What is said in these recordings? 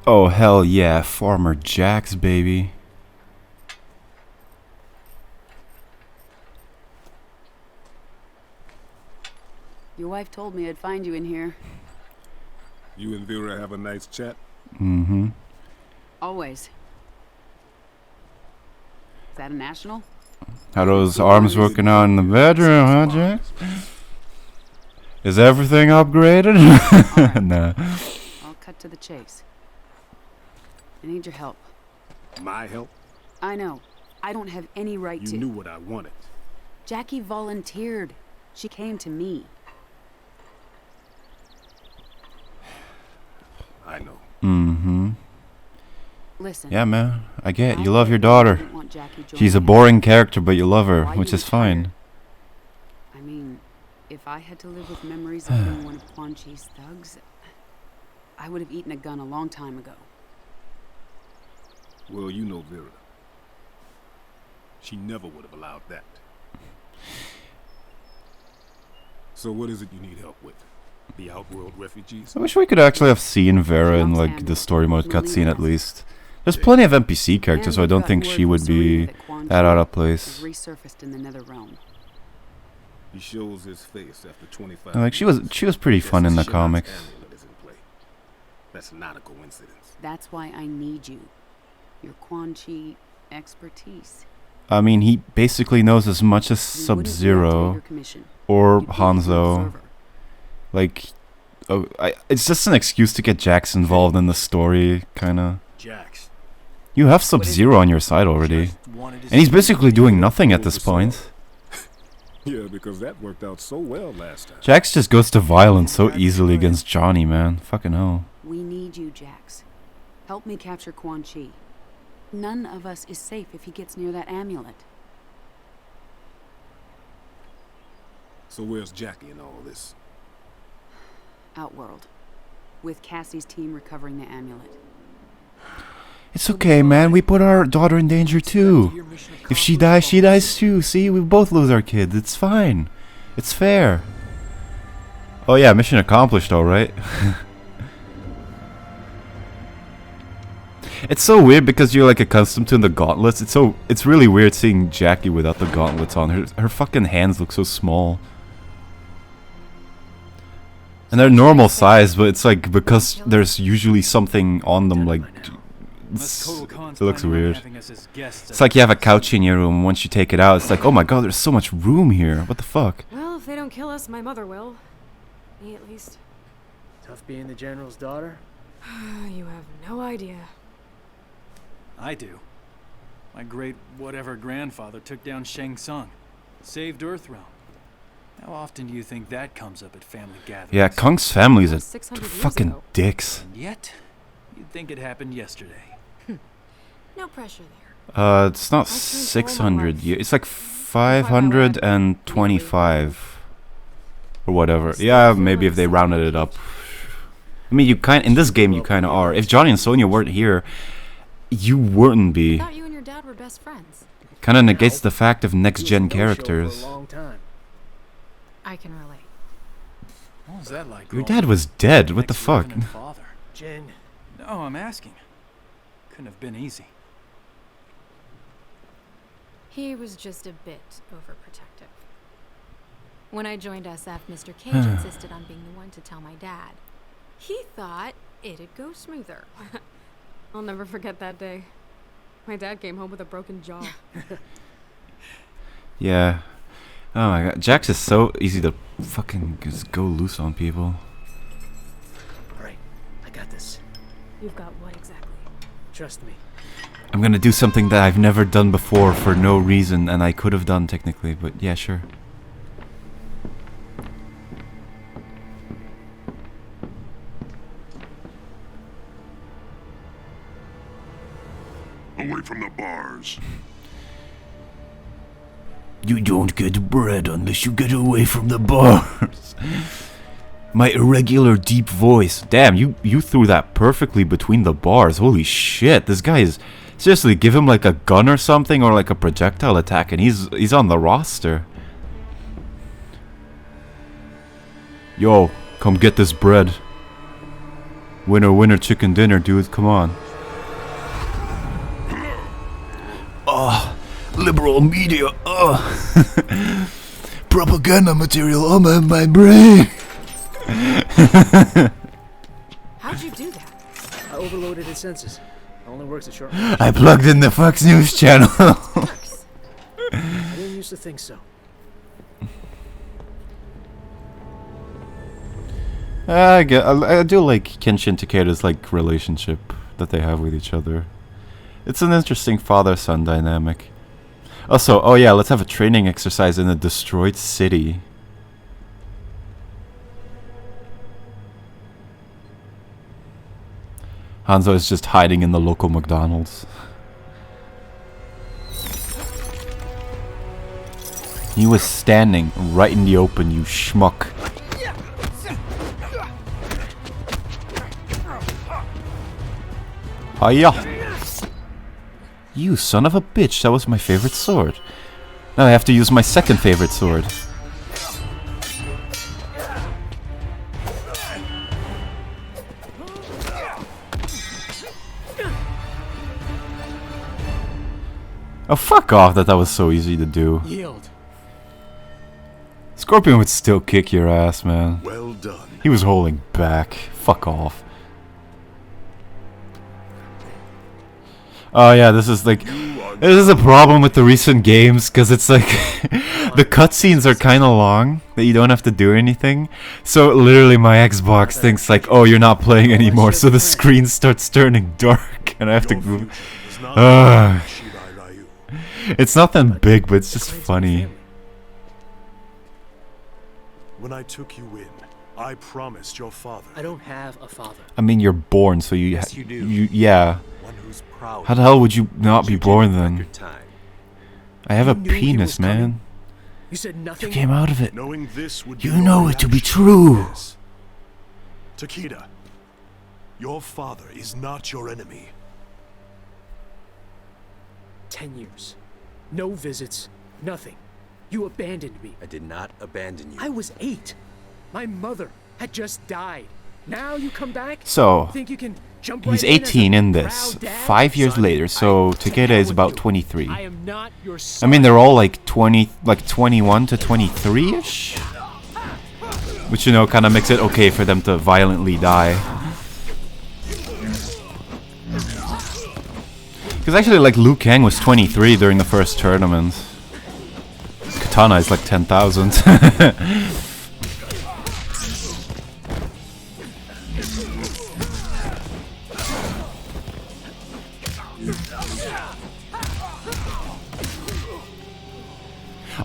Oh, hell yeah. Farmer Jack's, baby. Your wife told me I'd find you in here. You and Vera have a nice chat? Mm-hmm. Always. Is that a national? How those arms working out in the bedroom, huh, Jack? Is everything upgraded? Right. Nah. I'll cut to the chase. I need your help. My help? I know. I don't have any right to. You knew what I wanted. Jackie volunteered. She came to me. I know. Mm-hmm. Listen. Yeah, man. I get it. You I love your didn't daughter. want Jackie She's a joining boring character, but you love her, Why which you is fine. I mean, if I had to live with memories of being one of Quan Chi's thugs, I would have eaten a gun a long time ago. Well, you know Vera. She never would have allowed that. So what is it you need help with? The Outworld refugees? I wish we could actually have seen Vera in like the story mode cutscene at least. There's plenty of NPC characters, so I don't think she would be that out of place. Resurfaced in the Nether Realm. He shows his face after 25 Like she was pretty fun in the comics. That's not a coincidence. That's why I need you. Your Quan Chi expertise. I mean, he basically knows as much as Sub-Zero or Hanzo. Like, it's just an excuse to get Jax involved in the story, kinda. Jax. You have Sub-Zero on your side already. And he's basically doing nothing at this point. Yeah, because that worked out so well last time. Jax just goes to violence so easily against Johnny, man. Fucking hell. We need you, Jax. Help me capture Quan Chi. None of us is safe if he gets near that amulet. So where's Jackie in all this? Outworld. With Cassie's team recovering the amulet. It's okay, man. We put our daughter in danger too. If she dies too. See, we both lose our kids. It's fine. It's fair. Oh yeah, mission accomplished, alright. It's so weird because you're like accustomed to the gauntlets. It's really weird seeing Jackie without the gauntlets on. Her fucking hands look so small. And they're normal size, but it's like because there's usually something on them, like it looks weird. It's like you have a couch in your room. Once you take it out, it's like, oh my god, there's so much room here. What the fuck? Well, if they don't kill us, my mother will. Me at least. Tough being the general's daughter? You have no idea. I do. My great whatever grandfather took down Shang Tsung, saved Earthrealm. How often do you think that comes up at family gatherings? Yeah, Kung's family is a 600 years fucking ago. dicks. And yet, you'd think it happened yesterday. No pressure there. It's not 600 years. It's like 525 or whatever. Yeah, maybe if they rounded it up. I mean, you in this game you kind of are. If Johnny and Sonya weren't here, you wouldn't I be. thought you and your dad were best friends. Kind of negates the fact of next-gen characters. I can relate. What was that like? Your dad was dead. What the fuck? Jen. No, I'm asking. Couldn't have been easy. He was just a bit overprotective. When I joined SF, Mr. Cage insisted on being the one to tell my dad. He thought it'd go smoother. I'll never forget that day. My dad came home with a broken jaw. Yeah. Oh my god. Jax is so easy to fucking just go loose on people. Alright, I got this. You've got what exactly? Trust me. I'm gonna do something that I've never done before for no reason, and I could have done technically, but yeah, sure. Away from the bars. You don't get bread unless you get away from the bars. My irregular deep voice. Damn, you threw that perfectly between the bars. Holy shit, this guy is... Seriously, give him like a gun or something, or like a projectile attack, and he's on the roster. Yo, come get this bread. Winner, winner, chicken dinner, dude. Come on. Oh, liberal media. Oh. Propaganda material on my brain. How'd you do that? I overloaded its senses. It only works at short. I plugged in the Fox News channel. I didn't used to think so. I do like Kenshin Takeda's like relationship that they have with each other. It's an interesting father-son dynamic. Also, oh yeah, let's have a training exercise in a destroyed city. Hanzo is just hiding in the local McDonald's. He was standing right in the open, you schmuck. Hiya! You son of a bitch, that was my favorite sword. Now I have to use my second favorite sword. Oh, fuck off that was so easy to do. Yield. Scorpion would still kick your ass, man. Well done. He was holding back. Fuck off. Oh yeah, this is like... This is a problem with the recent games, because it's like... the cutscenes are kind of long, that you don't have to do anything. So literally my Xbox thinks like, oh, you're not playing anymore, so the screen starts turning dark, and I have to go... It's nothing big, but it's just funny. When I took you in, I promised your father. I don't have a father. I mean, you're born, so you... Yes, you do. Yeah. One who's proud. How the hell would you not be You did born in then? record time. I have a You knew he penis, was coming? man. You said nothing. You came out of it. Knowing this would You be your know it to be reaction true. this. Takeda, your father is not your enemy. 10 years. No visits. Nothing. You abandoned me. I did not abandon you. I was 8. My mother had just died. Now you come back? So, Think you can jump he's right in as a 18 in this. proud dad? 5 years Son, later, so Takeda is about 23. I am not your I son. mean, they're all like 20, like 21 to 23-ish? Which, you know, kind of makes it okay for them to violently die. Because actually, like, Liu Kang was 23 during the first tournament. Katana is like 10,000.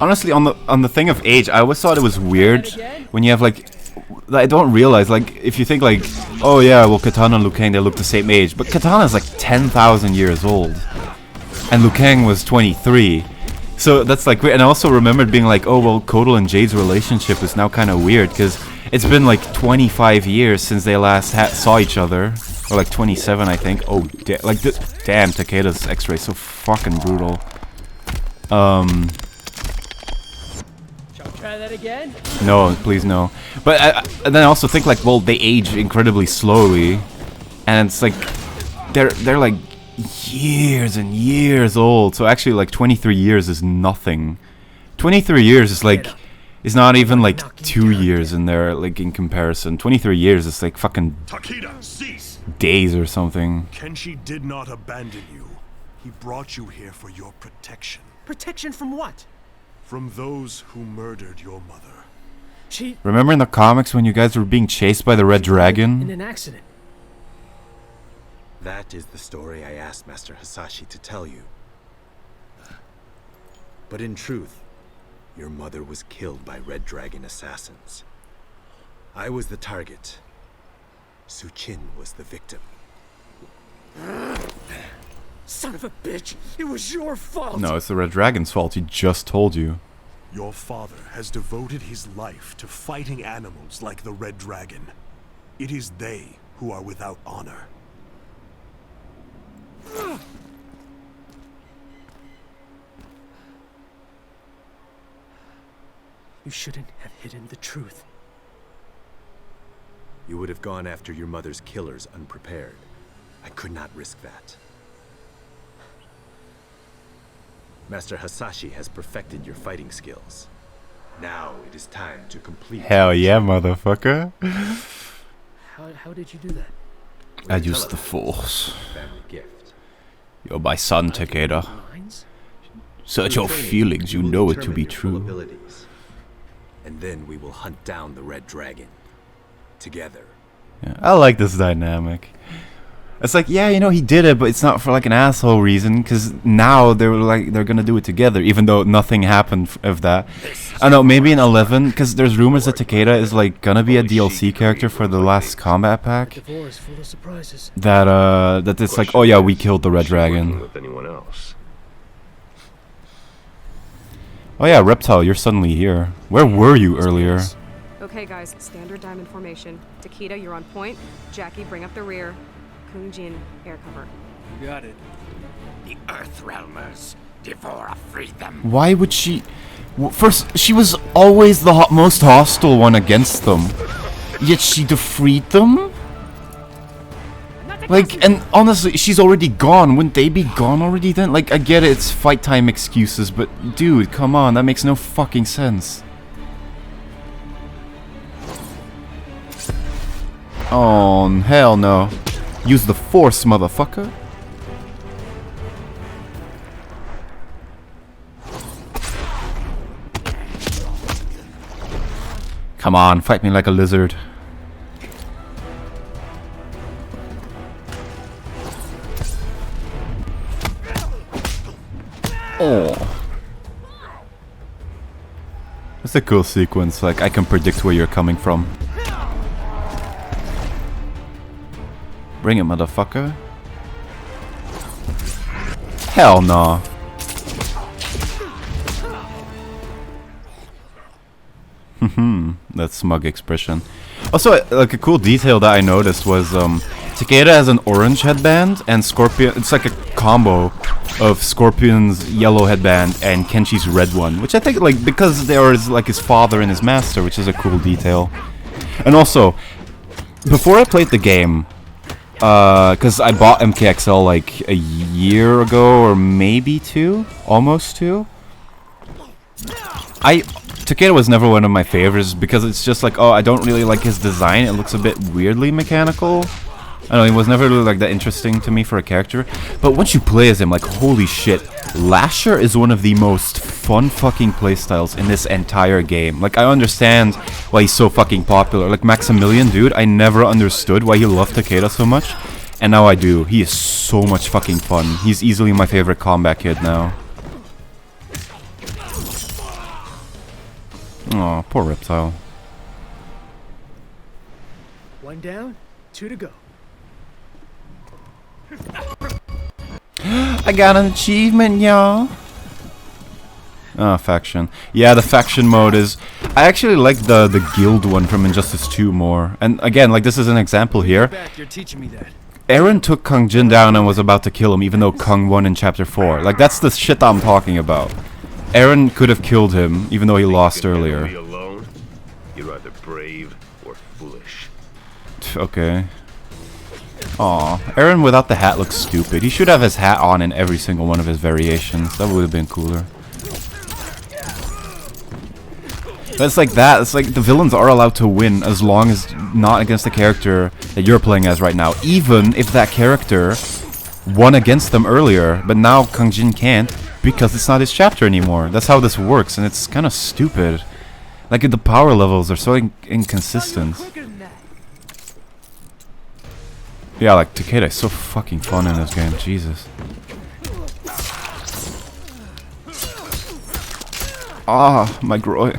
Honestly, on the thing of age, I always thought it was weird when you have like... I don't realize, like, if you think like, oh yeah, well, Katana and Liu Kang, they look the same age. But Katana's like 10,000 years old. And Liu Kang was 23. So that's like weird. And I also remembered being like, oh, well, Kotal and Jade's relationship is now kind of weird. Because it's been like 25 years since they last saw each other. Or like 27, I think. Oh, like, damn, Takeda's x-ray so fucking brutal. Try that again? No, please no. But and then I also think like, well, they age incredibly slowly, and it's like they're like years and years old. So actually, like 23 years is nothing. 23 years is like not even like 2 years in there, like in comparison. 23 years is like fucking Takeda, cease! days or something. Kenshi did not abandon you. He brought you here for your protection. Protection from what? From those who murdered your mother. She... Remember in the comics when you guys were being chased by the Red in Dragon? an accident. That is the story I asked Master Hasashi to tell you. But in truth, your mother was killed by Red Dragon assassins. I was the target. Suchin was the victim. Son of a bitch! It was your fault! No, it's the Red Dragon's fault. He just told you. Your father has devoted his life to fighting animals like the Red Dragon. It is they who are without honor. You shouldn't have hidden the truth. You would have gone after your mother's killers unprepared. I could not risk that. Master Hasashi has perfected your fighting skills. Now it is time to complete... Hell yeah, motherfucker. How did you do that? I used the Force. Family gift. You're my son, Takeda. Lines? Search your Through training, feelings, you will know it to determine be your full true. abilities. And then we will hunt down the Red Dragon. Together. Yeah, I like this dynamic. It's like, yeah, you know, he did it, but it's not for like an asshole reason, because now they're gonna do it together, even though nothing happened of that. I don't know, maybe in 11, because there's rumors that Takeda is like gonna be a DLC character for the last Kombat pack. Divorce full of surprises. That it's like, oh yeah, we killed the Red Dragon. With anyone else. Oh yeah, Reptile, you're suddenly here. Where were you earlier? Okay, guys, standard diamond formation. Takeda, you're on point. Jackie, bring up the rear. Kung Jin, air cover. Got it. The Earthrealmers. Devora freed them. Why would she... First, she was always the most hostile one against them. Yet she defeated them? Like, and honestly, she's already gone. Wouldn't they be gone already then? Like, I get it, it's fight time excuses, but dude, come on, that makes no fucking sense. Oh, hell no. Use the Force, motherfucker. Come on, fight me like a lizard. Oh. It's a cool sequence, like I can predict where you're coming from. Bring it, motherfucker. Hell no. That smug expression. Also, like a cool detail that I noticed was Takeda has an orange headband and Scorpion. It's like a combo of Scorpion's yellow headband and Kenshi's red one, which I think like because they are like his father and his master, which is a cool detail. And also, before I played the game, because I bought MKXL like a year ago or maybe two, almost two. Takeda was never one of my favorites because it's just like, oh, I don't really like his design. It looks a bit weirdly mechanical. I don't know, he was never really like that interesting to me for a character. But once you play as him, like, holy shit, Lasher is one of the most fun fucking playstyles in this entire game. Like, I understand why he's so fucking popular. Like, Maximilian, dude, I never understood why he loved Takeda so much. And now I do. He is so much fucking fun. He's easily my favorite combat kid now. Aw, poor Reptile. One down, two to go. I got an achievement, y'all. Oh, faction. Yeah, the faction mode is... I actually like the guild one from Injustice 2 more. And again, like, this is an example here. Back, you're teaching me that. Eren took Kung Jin down and was about to kill him, even though Kung won in Chapter 4. Like, that's the shit I'm talking about. Eren could have killed him, even though he lost earlier. Alone? You're either brave or foolish. Okay. Aw, Eren without the hat looks stupid. He should have his hat on in every single one of his variations. That would have been cooler. But it's like that. It's like the villains are allowed to win as long as not against the character that you're playing as right now. Even if that character won against them earlier. But now Kung Jin can't because it's not his chapter anymore. That's how this works, and it's kind of stupid. Like, the power levels are so inconsistent. Yeah, like, Takeda is so fucking fun in this game, Jesus. Ah, my groin.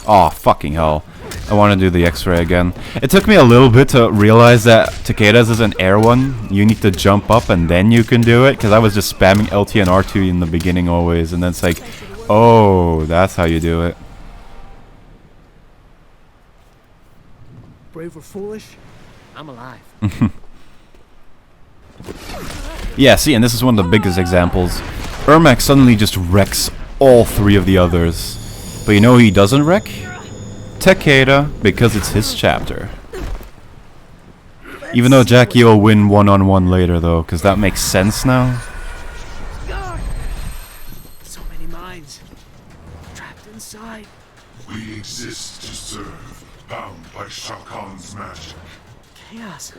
Oh, fucking hell. I want to do the X-ray again. It took me a little bit to realize that Takeda's is an air one. You need to jump up and then you can do it, because I was just spamming LT and R2 in the beginning always, and then it's like, oh, that's how you do it. Brave or foolish, I'm alive. Yeah, see, and this is one of the biggest examples. Ermac suddenly just wrecks all three of the others. But you know who he doesn't wreck? Takeda, because it's his chapter. Even though Jackie will win one-on-one later though, because that makes sense now. So many minds trapped inside. We exist to serve, bound by Shao Kahn's magic. Chaos.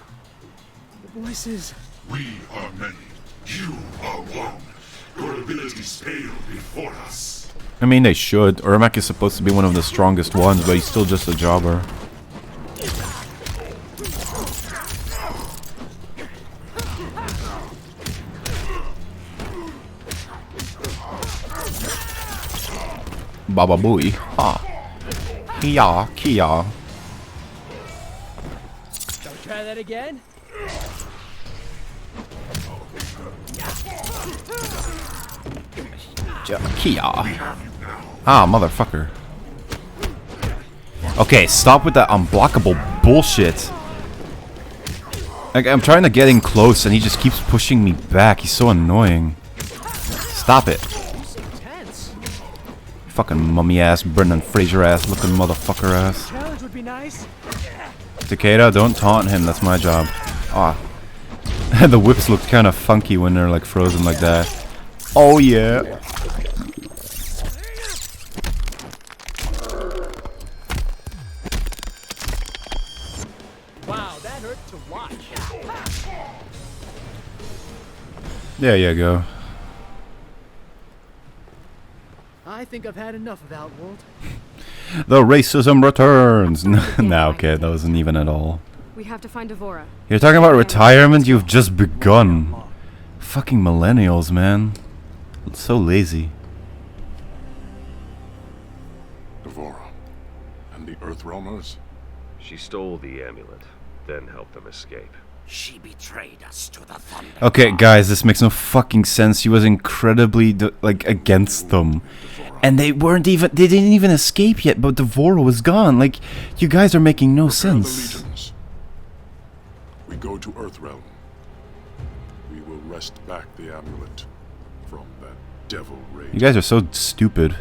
The voices. We are many. You are one. Your abilities pale before us. I mean, they should. Ermac is supposed to be one of the strongest ones, but he's still just a jobber. Baba Booey. Ha. Kia. Kia. Shall we try that again? Kia. Ah, motherfucker. Okay, stop with that unblockable bullshit. Like, I'm trying to get in close and he just keeps pushing me back. He's so annoying. Stop it. Fucking mummy ass, Brendan Fraser ass looking motherfucker ass. Challenge would be nice. Takeda, don't taunt him, that's my job. Ah. The whips looked kind of funky when they're like frozen like that. Oh yeah. Wow, that hurt to watch. There you go. I think I've had enough of Outworld. The racism returns. Nah, okay, that wasn't even at all. We have to find Devora. You're talking about retirement? You've just begun. Fucking millennials, man. So lazy. Devora and the Earthrealmers. She stole the amulet, then helped them escape. She betrayed us to the Thunder. Okay, guys, this makes no fucking sense. She was incredibly, like, against them. And they didn't even escape yet, but Devora was gone. Like, you guys are making no sense. We go to Earthrealm. We will wrest back the amulet from that devil raid. You guys are so stupid.